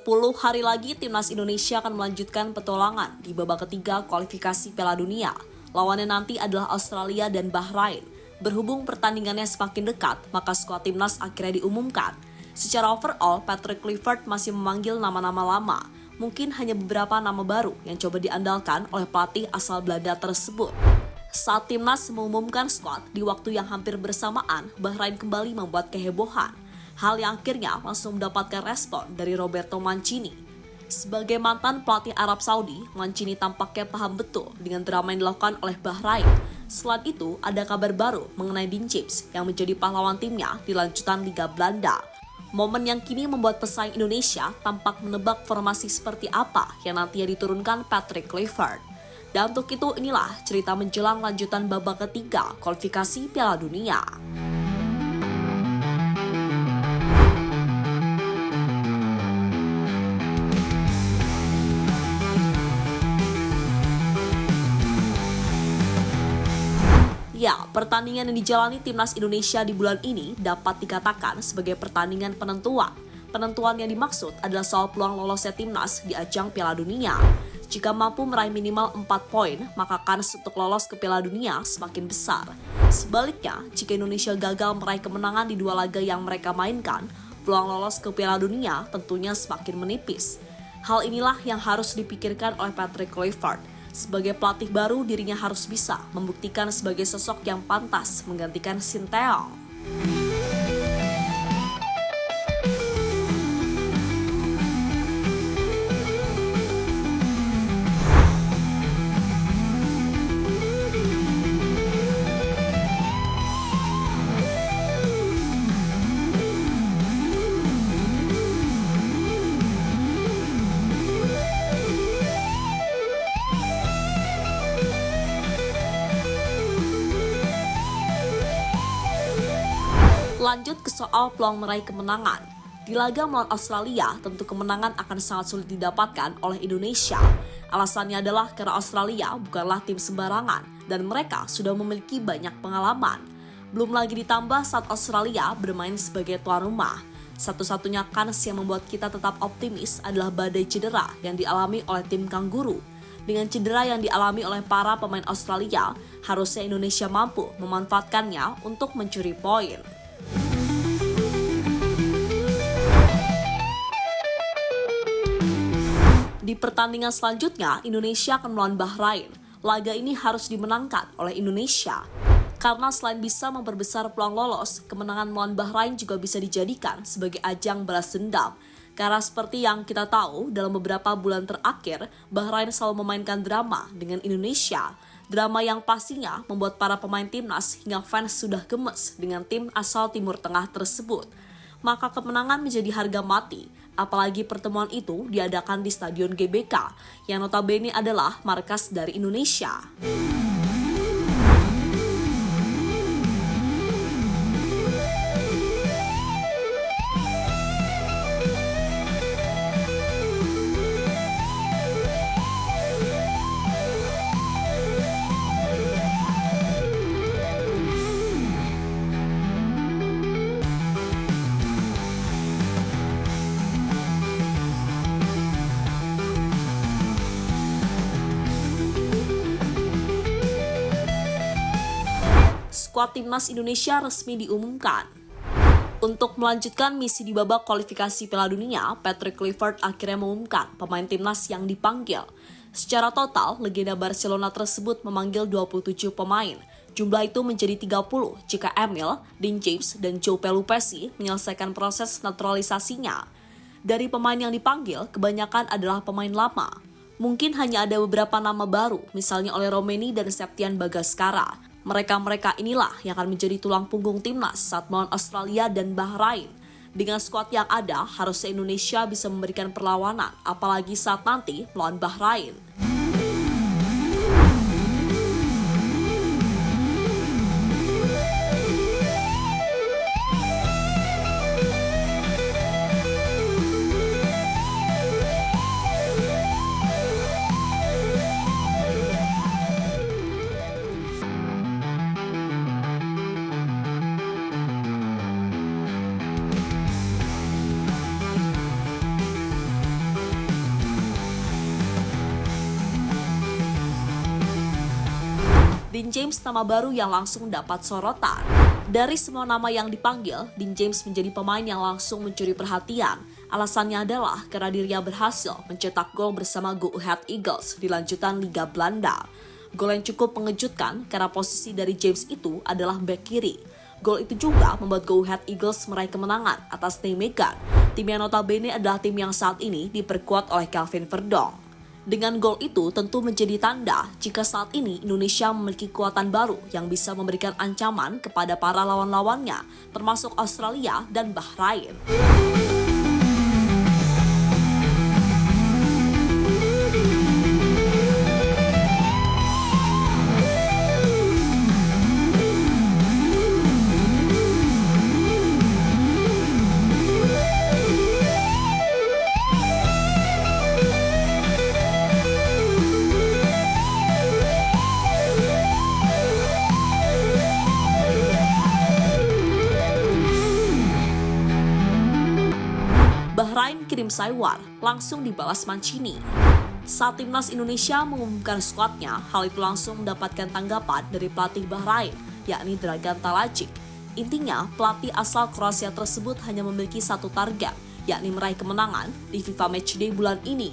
10 hari lagi timnas Indonesia akan melanjutkan petualangan di babak ketiga kualifikasi Piala Dunia. Lawannya nanti adalah Australia dan Bahrain. Berhubung pertandingannya semakin dekat, maka skuad timnas akhirnya diumumkan. Secara overall, Patrick Kluivert masih memanggil nama-nama lama. Mungkin hanya beberapa nama baru yang coba diandalkan oleh pelatih asal Belanda tersebut. Saat timnas mengumumkan skuad di waktu yang hampir bersamaan, Bahrain kembali membuat kehebohan. Hal yang akhirnya langsung mendapatkan respon dari Roberto Mancini. Sebagai mantan pelatih Arab Saudi, Mancini tampaknya paham betul dengan drama yang dilakukan oleh Bahrain. Selain itu, ada kabar baru mengenai Dean James yang menjadi pahlawan timnya di lanjutan Liga Belanda. Momen yang kini membuat pesaing Indonesia tampak menebak formasi seperti apa yang nantinya diturunkan Patrick Kluivert. Dan untuk itu inilah cerita menjelang lanjutan babak ketiga kualifikasi Piala Dunia. Ya, pertandingan yang dijalani timnas Indonesia di bulan ini dapat dikatakan sebagai pertandingan penentuan. Penentuan yang dimaksud adalah soal peluang lolosnya timnas di ajang Piala Dunia. Jika mampu meraih minimal 4 poin, maka kans untuk lolos ke Piala Dunia semakin besar. Sebaliknya, jika Indonesia gagal meraih kemenangan di dua laga yang mereka mainkan, peluang lolos ke Piala Dunia tentunya semakin menipis. Hal inilah yang harus dipikirkan oleh Patrick Kluivert. Sebagai pelatih baru, dirinya harus bisa membuktikan sebagai sosok yang pantas menggantikan Sinteyong. Lanjut ke soal peluang meraih kemenangan. Di laga melawan Australia, tentu kemenangan akan sangat sulit didapatkan oleh Indonesia. Alasannya adalah karena Australia bukanlah tim sembarangan dan mereka sudah memiliki banyak pengalaman. Belum lagi ditambah saat Australia bermain sebagai tuan rumah. Satu-satunya kans yang membuat kita tetap optimis adalah badai cedera yang dialami oleh tim Kangguru. Dengan cedera yang dialami oleh para pemain Australia, harusnya Indonesia mampu memanfaatkannya untuk mencuri poin. Di pertandingan selanjutnya, Indonesia akan melawan Bahrain. Laga ini harus dimenangkan oleh Indonesia. Karena selain bisa memperbesar peluang lolos, kemenangan melawan Bahrain juga bisa dijadikan sebagai ajang balas dendam. Karena seperti yang kita tahu, dalam beberapa bulan terakhir, Bahrain selalu memainkan drama dengan Indonesia. Drama yang pastinya membuat para pemain timnas hingga fans sudah gemes dengan tim asal Timur Tengah tersebut. Maka kemenangan menjadi harga mati. Apalagi pertemuan itu diadakan di Stadion GBK, yang notabene adalah markas dari Indonesia. Skuad timnas Indonesia resmi diumumkan. Untuk melanjutkan misi di babak kualifikasi Piala Dunia, Patrick Kluivert akhirnya mengumumkan pemain timnas yang dipanggil. Secara total, legenda Barcelona tersebut memanggil 27 pemain. Jumlah itu menjadi 30 jika Emil, Dean James, dan João Pelupessy menyelesaikan proses naturalisasinya. Dari pemain yang dipanggil, kebanyakan adalah pemain lama. Mungkin hanya ada beberapa nama baru, misalnya oleh Romeni dan Septian Bagaskara. Mereka-mereka inilah yang akan menjadi tulang punggung timnas saat melawan Australia dan Bahrain. Dengan skuad yang ada, harusnya Indonesia bisa memberikan perlawanan, apalagi saat nanti melawan Bahrain. Dean James nama baru yang langsung dapat sorotan. Dari semua nama yang dipanggil, Dean James menjadi pemain yang langsung mencuri perhatian. Alasannya adalah karena dirinya berhasil mencetak gol bersama Go Ahead Eagles di lanjutan Liga Belanda. Gol yang cukup mengejutkan karena posisi dari James itu adalah bek kiri. Gol itu juga membuat Go Ahead Eagles meraih kemenangan atas Nijmegen, tim yang notabene adalah tim yang saat ini diperkuat oleh Kelvin Verdonk. Dengan gol itu tentu menjadi tanda jika saat ini Indonesia memiliki kekuatan baru yang bisa memberikan ancaman kepada para lawan-lawannya, termasuk Australia dan Bahrain. Bahrain kirim Saiwar, langsung dibalas Mancini. Saat timnas Indonesia mengumumkan skuadnya, hal itu langsung mendapatkan tanggapan dari pelatih Bahrain, yakni Dragan Talajic. Intinya, pelatih asal Kroasia tersebut hanya memiliki satu target, yakni meraih kemenangan di FIFA Matchday bulan ini.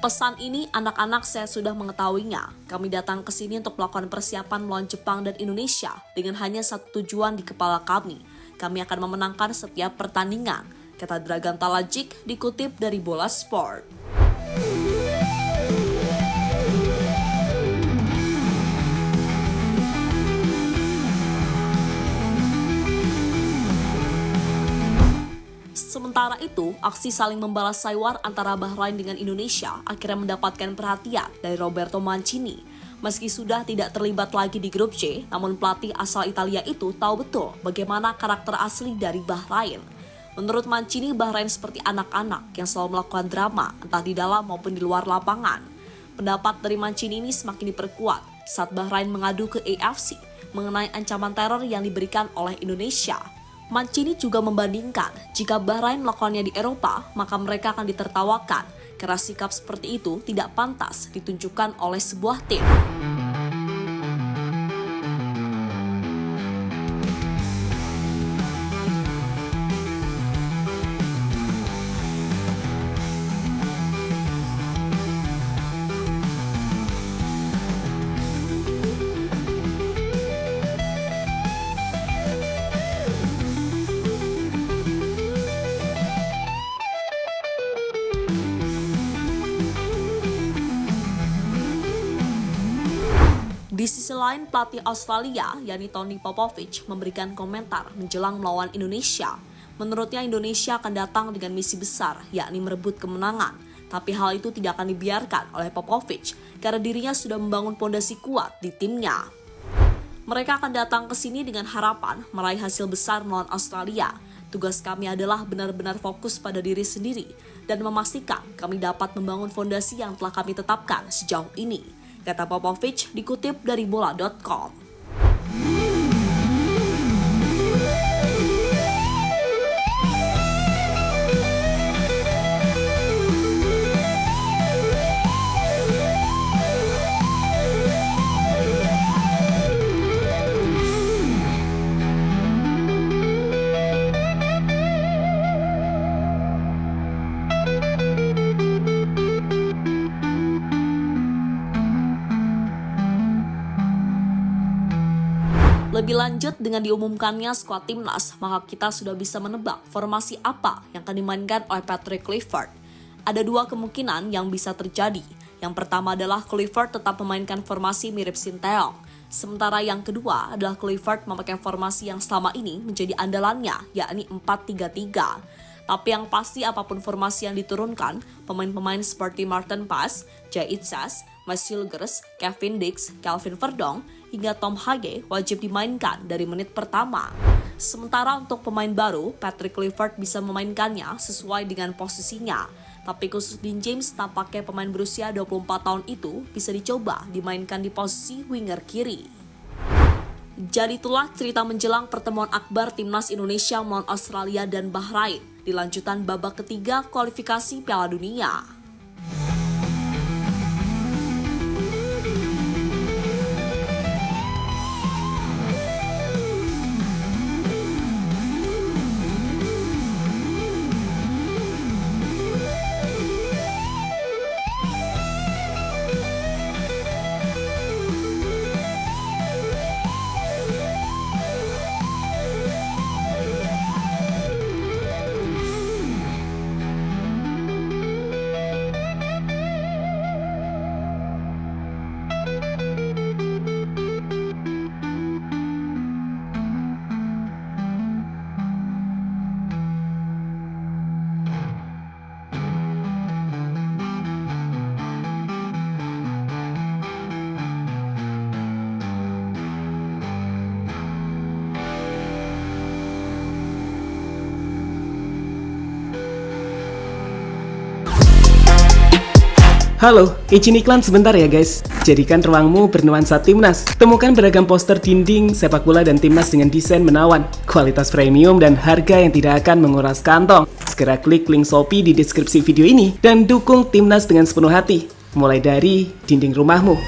Pesan ini anak-anak saya sudah mengetahuinya. Kami datang ke sini untuk melakukan persiapan melawan Jepang dan Indonesia dengan hanya satu tujuan di kepala kami. Kami akan memenangkan setiap pertandingan, kata Dragan Talajic dikutip dari Bola Sport. Sementara itu, aksi saling membalas Saiwar antara Bahrain dengan Indonesia akhirnya mendapatkan perhatian dari Roberto Mancini. Meski sudah tidak terlibat lagi di grup C, namun pelatih asal Italia itu tahu betul bagaimana karakter asli dari Bahrain. Menurut Mancini, Bahrain seperti anak-anak yang selalu melakukan drama, entah di dalam maupun di luar lapangan. Pendapat dari Mancini ini semakin diperkuat saat Bahrain mengadu ke AFC mengenai ancaman teror yang diberikan oleh Indonesia. Mancini juga membandingkan, jika Bahrain melakukannya di Eropa, maka mereka akan ditertawakan, karena sikap seperti itu tidak pantas ditunjukkan oleh sebuah tim. Di sisi lain, pelatih Australia, yakni Tony Popovic, memberikan komentar menjelang melawan Indonesia. Menurutnya Indonesia akan datang dengan misi besar, yakni merebut kemenangan. Tapi hal itu tidak akan dibiarkan oleh Popovic, karena dirinya sudah membangun pondasi kuat di timnya. Mereka akan datang ke sini dengan harapan meraih hasil besar melawan Australia. Tugas kami adalah benar-benar fokus pada diri sendiri dan memastikan kami dapat membangun fondasi yang telah kami tetapkan sejauh ini, kata Popovic dikutip dari bola.com. Lebih lanjut, dengan diumumkannya skuad timnas, maka kita sudah bisa menebak formasi apa yang akan dimainkan oleh Patrick Kluivert. Ada dua kemungkinan yang bisa terjadi. Yang pertama adalah Kluivert tetap memainkan formasi mirip Sinteyong. Sementara yang kedua adalah Kluivert memakai formasi yang selama ini menjadi andalannya, yakni 4-3-3. Tapi yang pasti apapun formasi yang diturunkan, pemain-pemain seperti Maarten Paes, Jay Itzas, Matthew Gers, Kevin Dix, Kelvin Verdonk, hingga Tom Hage wajib dimainkan dari menit pertama. Sementara untuk pemain baru, Patrick Kluivert bisa memainkannya sesuai dengan posisinya. Tapi khusus Dean James, tampaknya pemain berusia 24 tahun itu bisa dicoba dimainkan di posisi winger kiri. Jadi itulah cerita menjelang pertemuan akbar Timnas Indonesia melawan Australia dan Bahrain di lanjutan babak ketiga kualifikasi Piala Dunia. Halo, izin iklan sebentar ya guys. Jadikan ruangmu bernuansa timnas. Temukan beragam poster dinding, sepak bola dan timnas dengan desain menawan, kualitas premium dan harga yang tidak akan menguras kantong. Segera klik link Shopee di deskripsi video ini dan dukung timnas dengan sepenuh hati. Mulai dari dinding rumahmu.